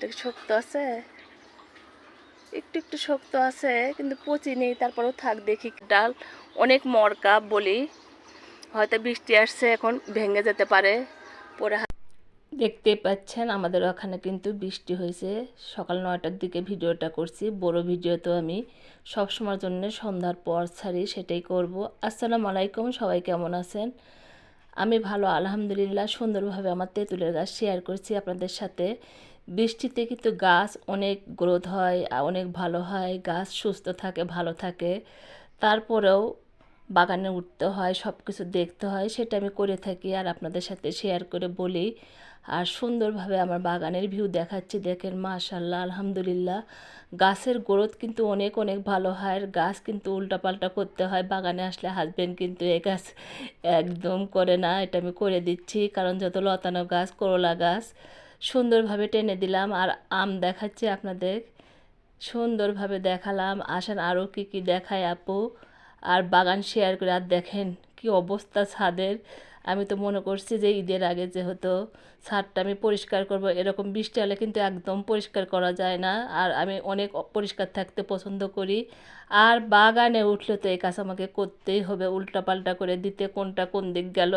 এটা কি শক্ত আছে? একটু একটু শক্ত আছে, কিন্তু পচি নেই। তারপরেও থাক, দেখি। ডাল অনেক মরকা বলি, হয়তো বৃষ্টি আসছে, এখন ভেঙে যেতে পারে। পরে দেখতেই পাচ্ছেন আমাদের ওখানে কিন্তু বৃষ্টি হয়েছে। সকাল 9টার দিকে ভিডিওটা করছি। বড় ভিডিও তো আমি সবসময়ের জন্য সন্ধ্যার পর ছাড়ি, সেটাই করব। আসসালামু আলাইকুম, সবাই কেমন আছেন? আমি ভালো, আলহামদুলিল্লাহ। সুন্দরভাবে আমার তেঁতুলের গাছ শেয়ার করছি আপনাদের সাথে। বৃষ্টিতে কিন্তু গাছ অনেক গ্রোথ হয়, অনেক ভালো হয়, গাছ সুস্থ থাকে, ভালো থাকে। তারপরেও বাগানে উঠতে হয়, সব কিছু দেখতে হয়, সেটা আমি করে থাকি আর আপনাদের সাথে শেয়ার করে বলি। আর সুন্দরভাবে আমার বাগানের ভিউ দেখাচ্ছি, দেখেন মাশাআল্লাহ, আলহামদুলিল্লাহ। গাছের গ্রোথ কিন্তু অনেক অনেক ভালো হয়। গাছ কিন্তু উল্টাপাল্টা করতে হয়। বাগানে আসলে হাজবেন্ড কিন্তু এই গাছ একদম করে না, এটা আমি করে দিচ্ছি। কারণ যত লতানো গাছ, করলা গাছ সুন্দরভাবে টেনে দিলাম। আর আম দেখাচ্ছি আপনাদের, সুন্দরভাবে দেখালাম। আসেন আরও কি কি দেখায় আপু, আর বাগান শেয়ার করে। আর দেখেন কি অবস্থা ছাদের। আমি তো মনে করছি যে ঈদের আগে যেহেতু ছাদটা আমি পরিষ্কার করব, এরকম বৃষ্টি হলে কিন্তু একদম পরিষ্কার করা যায় না। আর আমি অনেক পরিষ্কার থাকতে পছন্দ করি। আর বাগানে উঠলে তো এই কাজ আমাকে করতেই হবে, উল্টাপাল্টা করে দিতে, কোনটা কোন দিক গেল।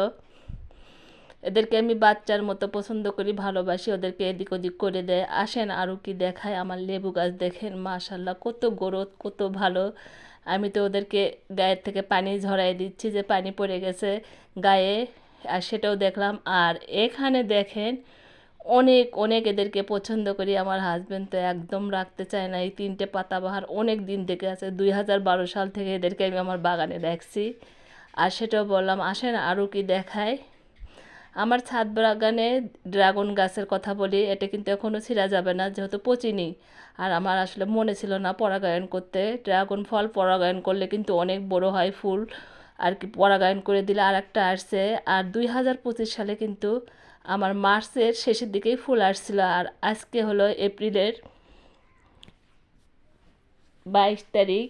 এদেরকে আমি বাচ্চার মতো পছন্দ করি, ভালোবাসি, ওদেরকে এদিক ওদিক করে দেয়। আসেন আরও কি দেখায়। আমার লেবু গাছ দেখেন মাশাল্লাহ, কত গ্রোথ, কত ভালো। আমি তো ওদেরকে গায়ের থেকে পানি ঝরাই দিচ্ছি, যে পানি পড়ে গেছে গায়ে, আর সেটাও দেখলাম। আর এখানে দেখেন অনেক অনেক এদেরকে পছন্দ করি। আমার হাজব্যান্ড তো একদম রাখতে চায় না। এই 3টে পাতাবাহার অনেক দিন থেকে আছে, 2012 সাল থেকে এদেরকে আমি আমার বাগানে রাখছি। আর সেটাও বললাম। আসেন আরও কি দেখায়। আমার ছাদ বাগানে ড্রাগন গাছের কথা বলি। এটা কিন্তু এখনও ছিঁড়া যাবে না, যেহেতু পচিনি। আর আমার আসলে মনে ছিল না পরাগায়ন করতে। ড্রাগন ফল পরাগায়ন করলে কিন্তু অনেক বড় হয় ফুল, আর কি পরাগায়ন করে দিলে আর একটা আসছে। আর 2025 সালে কিন্তু আমার মার্চের শেষের দিকেই ফুল আসছিল। আর আজকে হলো এপ্রিলের 22 তারিখ,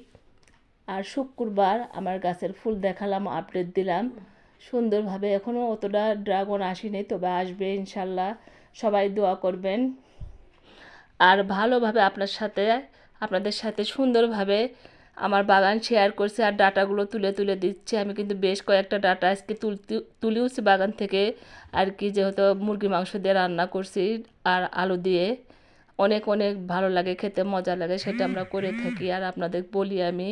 আর শুক্রবার আমার গাছের ফুল দেখালাম, আপডেট দিলাম সুন্দরভাবে। এখনও অতটা ড্রাগন আসেনি, তবে আসবে ইনশাল্লাহ। সবাই দোয়া করবেন। আর ভালোভাবে আপনাদের সাথে সুন্দরভাবে আমার বাগান শেয়ার করছি, আর ডাটাগুলো তুলে তুলে দিচ্ছি। আমি কিন্তু বেশ কয়েকটা ডাটা আজকে তুলেওছি বাগান থেকে, আর কি, যেহেতু মুরগি মাংস দিয়ে রান্না করছি আর আলু দিয়ে। অনেক অনেক ভালো লাগে খেতে, মজা লাগে, সেটা আমরা করে থাকি আর আপনাদের বলি আমি।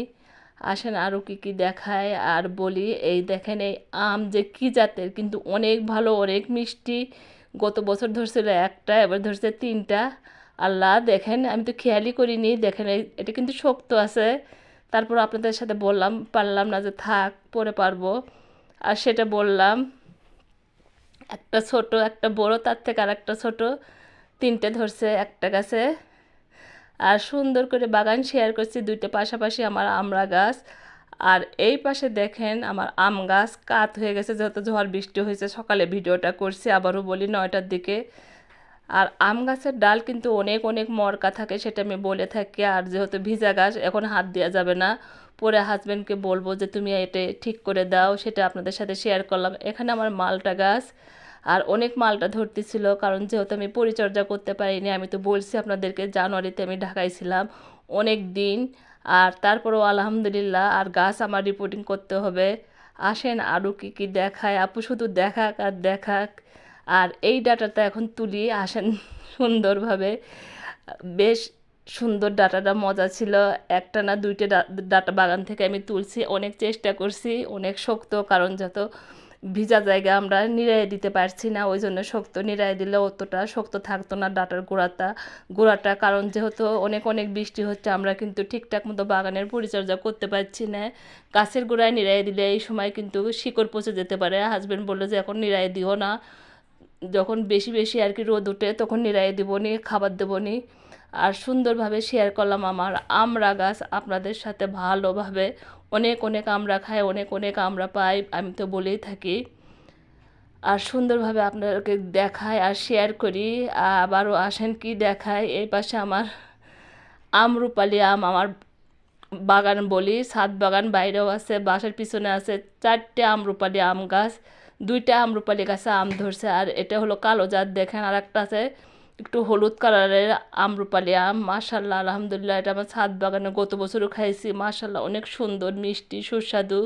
আসেন আরও কি কি দেখায় আর বলি। এই দেখেন এই আম যে কী জাতের, কিন্তু অনেক ভালো, অনেক মিষ্টি। গত বছর ধরছিল একটা, এবার ধরছে 3টা। আল্লাহ, দেখেন আমি তো খেয়ালই করিনি। দেখেন এটা কিন্তু শক্ত আছে। তারপর আপনাদের সাথে পারলাম না যে থাক, পরে পারবো, আর সেটা বললাম। একটা ছোট, একটা বড়, তার থেকে আর একটা ছোট, 3টে ধরছে একটা গাছে। আর সুন্দর করে বাগান শেয়ার করছি, 2টে পাশাপাশি আমার আমড়া গাছ। আর এই পাশে দেখেন আমার আম গাছ কাত হয়ে গেছে, যেহেতু ঝড় বৃষ্টি হয়েছে। সকালে ভিডিওটা করছি, আবারও বলি 9টার দিকে। আর আম গাছের ডাল কিন্তু অনেক অনেক মরকা থাকে, সেটা আমি বলে থাকি। আর যেহেতু ভিজা গাছ, এখন হাত দেওয়া যাবে না, পরে হাজব্যান্ডকে বলবো যে তুমি এটা ঠিক করে দাও, সেটা আপনাদের সাথে শেয়ার করলাম। এখানে আমার মালটা গাছ, আর অনেক মালটা ধরতেছিল, কারণ যেহেতু আমি পরিচর্যা করতে পারিনি। আমি তো বলছি আপনাদেরকে, জানুয়ারিতে আমি ঢাকায় ছিলাম অনেক দিন। আর তারপরেও আলহামদুলিল্লাহ, আর গাছ আমার রিপোর্টিং করতে হবে। আসেন আরও কী কী দেখায় আপু, শুধু দেখাক আর দেখাক। আর এই ডাটাটা এখন তুলি, আসেন সুন্দরভাবে। বেশ সুন্দর, ডাটাটা মজা ছিল। একটা না 2টে ডাটা বাগান থেকে আমি তুলছি। অনেক চেষ্টা করছি, অনেক শক্ত, কারণ যত ভিজা জায়গা আমরা নিড়াইয়ে দিতে পারছি না, ওই জন্য শক্ত। নিড়াইয়ে দিলে অতটা শক্ত থাকতো না ডাটার গোড়াটা। কারণ যেহেতু অনেক অনেক বৃষ্টি হচ্ছে, আমরা কিন্তু ঠিকঠাক মতো বাগানের পরিচর্যা করতে পারছি না। গাছের গোড়ায় নিড়াইয়ে দিলে এই সময় কিন্তু শিকড় পচে যেতে পারে। হাজব্যান্ড বললো যে এখন নিড়াইয়ে দিও না, যখন বেশি বেশি আর কি রোদ ওঠে তখন নিড়াইয়ে দেবো নি, খাবার দেবো নি। আর সুন্দরভাবে শেয়ার করলাম আমার আমড়া গাছ আপনাদের সাথে ভালোভাবে। অনেক অনেক আমড়া খায়, অনেক অনেক আমড়া পাই, আমি তো বলেই থাকি। আর সুন্দরভাবে আপনাদেরকে দেখায় আর শেয়ার করি। আবারও আসেন কি দেখায়। এই পাশে আমার আমরুপালি আম, আমার বাগান বলি, ছাদ বাগান, বাইরেও আছে, বাসার পিছনে আছে 4টে আমরুপালি আম গাছ। 2টা আমরুপালি গাছে আম ধরছে। আর এটা হলো কালো জাত, দেখেন। আর একটা আছে একটু হলুদ কালারের আমরুপালি আম, মাশাল্লাহ আলহামদুলিল্লাহ। এটা আমার ছাদ বাগানে গত বছরও খাইছি, মাশাল্লাহ অনেক সুন্দর, মিষ্টি, সুস্বাদু।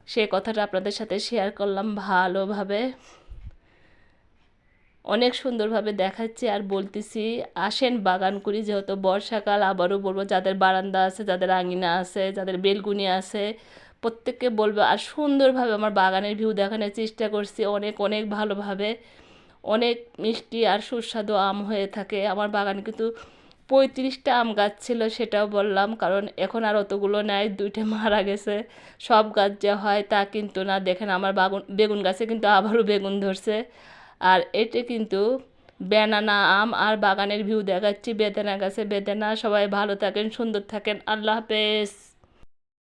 সে কথাটা আপনাদের সাথে শেয়ার করলাম ভালোভাবে, অনেক সুন্দরভাবে দেখাচ্ছি আর বলতেছি। আসেন বাগান করি, যেহেতু বর্ষাকাল। আবারও বলবো, যাদের বারান্দা আছে, যাদের আঙিনা আছে, যাদের বেলকুনি আছে, প্রত্যেককে বলবো। আর সুন্দরভাবে আমার বাগানের ভিউ দেখানোর চেষ্টা করছি, অনেক অনেক ভালোভাবে। অনেক মিষ্টি আর সুস্বাদু আম হয়ে থাকে আমার বাগানে। কিন্তু 35টা আম গাছ ছিল, সেটাও বললাম, কারণ এখন আর অতগুলো নাই, 2টা মারা গেছে। সব গাছ যে হয় তা কিন্তু না। দেখেন আমার বেগুন গাছে কিন্তু আবারও বেগুন ধরছে। আর এটা কিন্তু বেদানা আম। আর বাগানের ভিউ দেখাচ্ছি, বেদানা গাছে বেদানা। সবাই ভালো থাকেন, সুন্দর থাকেন, আল্লাহ হাফেজ।